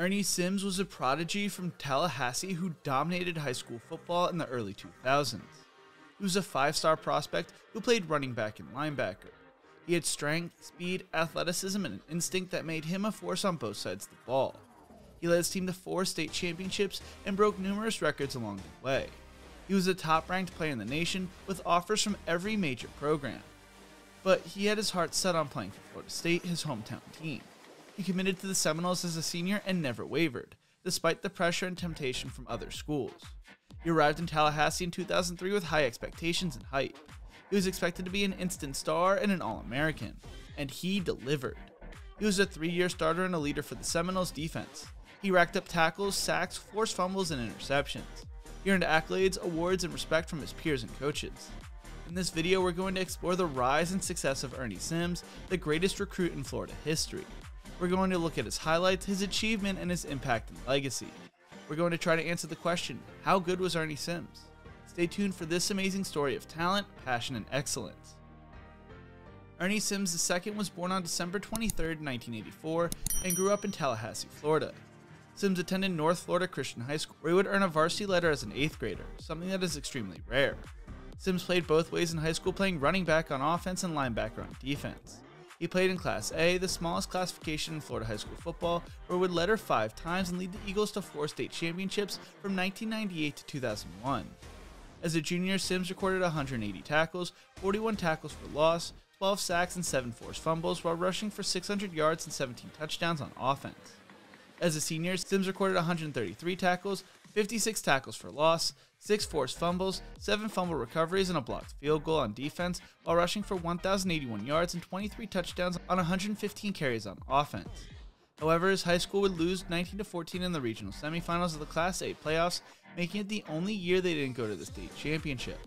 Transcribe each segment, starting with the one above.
Ernie Sims was a prodigy from Tallahassee who dominated high school football in the early 2000s. He was a five-star prospect who played running back and linebacker. He had strength, speed, athleticism, and an instinct that made him a force on both sides of the ball. He led his team to 4 state championships and broke numerous records along the way. He was a top-ranked player in the nation with offers from every major program. But he had his heart set on playing for Florida State, his hometown team. He committed to the Seminoles as a senior and never wavered, despite the pressure and temptation from other schools. He arrived in Tallahassee in 2003 with high expectations and hype. He was expected to be an instant star and an All-American, and he delivered. He was a 3-year starter and a leader for the Seminoles defense. He racked up tackles, sacks, forced fumbles, and interceptions. He earned accolades, awards, and respect from his peers and coaches. In this video, we're going to explore the rise and success of Ernie Sims, the greatest recruit in Florida history. We're going to look at his highlights, his achievement, and his impact and legacy. We're going to try to answer the question, how good was Ernie Sims? Stay tuned for this amazing story of talent, passion, and excellence. Ernie Sims II was born on December 23, 1984, and grew up in Tallahassee, Florida. Sims attended North Florida Christian High School, where he would earn a varsity letter as an 8th grader, something that is extremely rare. Sims played both ways in high school, playing running back on offense and linebacker on defense. He played in Class A, the smallest classification in Florida high school football, where he would letter 5 times and lead the Eagles to 4 state championships from 1998 to 2001. As a junior, Sims recorded 180 tackles, 41 tackles for loss, 12 sacks, and 7 forced fumbles while rushing for 600 yards and 17 touchdowns on offense. As a senior, Sims recorded 133 tackles, 56 tackles for loss, 6 forced fumbles, 7 fumble recoveries, and a blocked field goal on defense, while rushing for 1,081 yards and 23 touchdowns on 115 carries on offense. However, his high school would lose 19-14 in the regional semifinals of the Class A playoffs, making it the only year they didn't go to the state championship.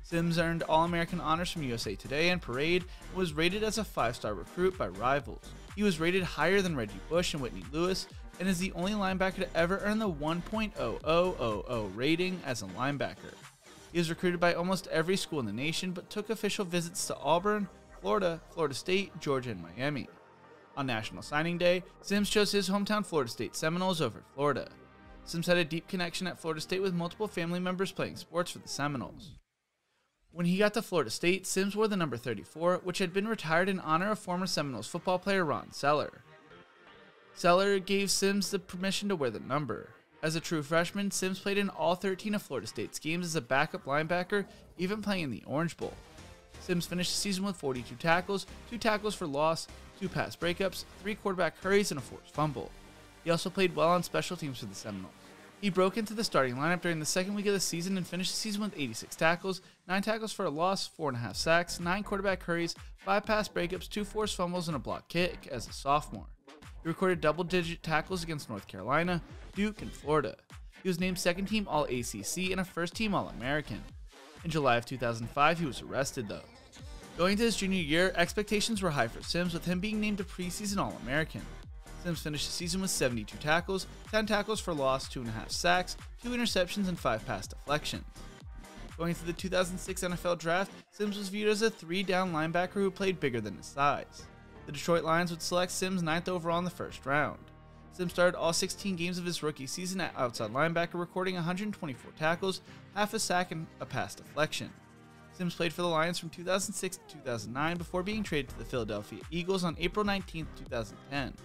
Sims earned All-American honors from USA Today and Parade and was rated as a 5-star recruit by Rivals. He was rated higher than Reggie Bush and Whitney Lewis, and is the only linebacker to ever earn the 1.0000 rating as a linebacker. He was recruited by almost every school in the nation, but took official visits to Auburn, Florida, Florida State, Georgia, and Miami. On National Signing Day, Sims chose his hometown Florida State Seminoles over Florida. Sims had a deep connection at Florida State with multiple family members playing sports for the Seminoles. When he got to Florida State, Sims wore the number 34, which had been retired in honor of former Seminoles football player Ron Seller. Seller gave Sims the permission to wear the number. As a true freshman, Sims played in all 13 of Florida State's games as a backup linebacker, even playing in the Orange Bowl. Sims finished the season with 42 tackles, 2 tackles for loss, 2 pass breakups, 3 quarterback hurries, and a forced fumble. He also played well on special teams for the Seminoles. He broke into the starting lineup during the second week of the season and finished the season with 86 tackles, 9 tackles for a loss, 4.5 sacks, 9 quarterback hurries, 5 pass breakups, 2 forced fumbles, and a blocked kick as a sophomore. He recorded double-digit tackles against North Carolina, Duke, and Florida. He was named second-team All-ACC and a first-team All-American. In July of 2005, he was arrested, though. Going into his junior year, expectations were high for Sims, with him being named a preseason All-American. Sims finished the season with 72 tackles, 10 tackles for loss, 2.5 sacks, 2 interceptions, and 5 pass deflections. Going into the 2006 NFL Draft, Sims was viewed as a 3-down linebacker who played bigger than his size. The Detroit Lions would select Sims 9th overall in the first round. Sims started all 16 games of his rookie season at outside linebacker, recording 124 tackles, half a sack, and a pass deflection. Sims played for the Lions from 2006 to 2009 before being traded to the Philadelphia Eagles on April 19, 2010.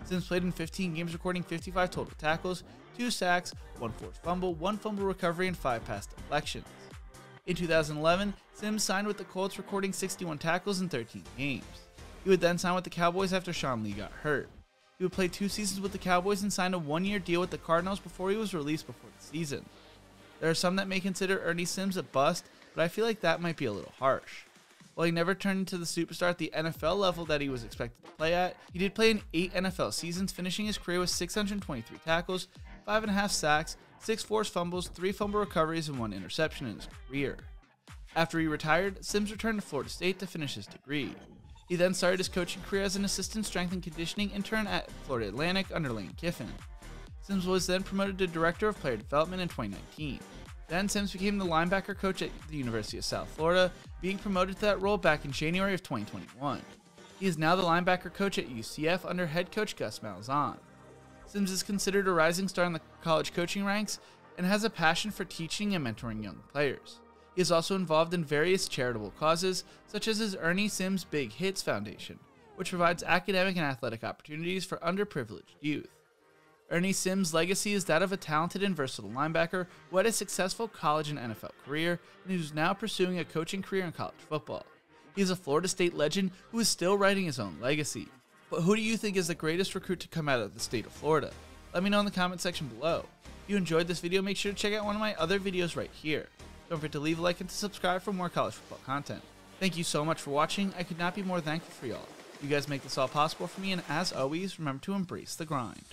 Sims played in 15 games, recording 55 total tackles, 2 sacks, 1 forced fumble, 1 fumble recovery, and 5 pass deflections. In 2011, Sims signed with the Colts, recording 61 tackles in 13 games. He would then sign with the Cowboys after Sean Lee got hurt. He would play 2 seasons with the Cowboys and signed a 1-year deal with the Cardinals before he was released before the season. There are some that may consider Ernie Sims a bust, but I feel like that might be a little harsh. While he never turned into the superstar at the NFL level that he was expected to play at, he did play in 8 NFL seasons, finishing his career with 623 tackles, 5.5 sacks, 6 forced fumbles, 3 fumble recoveries, and 1 interception in his career. After he retired, Sims returned to Florida State to finish his degree. He then started his coaching career as an assistant strength and conditioning intern at Florida Atlantic under Lane Kiffin. Sims was then promoted to Director of Player Development in 2019. Then Sims became the linebacker coach at the University of South Florida, being promoted to that role back in January of 2021. He is now the linebacker coach at UCF under head coach Gus Malzahn. Sims is considered a rising star in the college coaching ranks and has a passion for teaching and mentoring young players. He is also involved in various charitable causes, such as his Ernie Sims Big Hits Foundation, which provides academic and athletic opportunities for underprivileged youth. Ernie Sims' legacy is that of a talented and versatile linebacker who had a successful college and NFL career and who is now pursuing a coaching career in college football. He is a Florida State legend who is still writing his own legacy. But who do you think is the greatest recruit to come out of the state of Florida? Let me know in the comment section below. If you enjoyed this video, make sure to check out one of my other videos right here. Don't forget to leave a like and to subscribe for more college football content. Thank you so much for watching. I could not be more thankful for y'all. You guys make this all possible for me, and as always, remember to embrace the grind.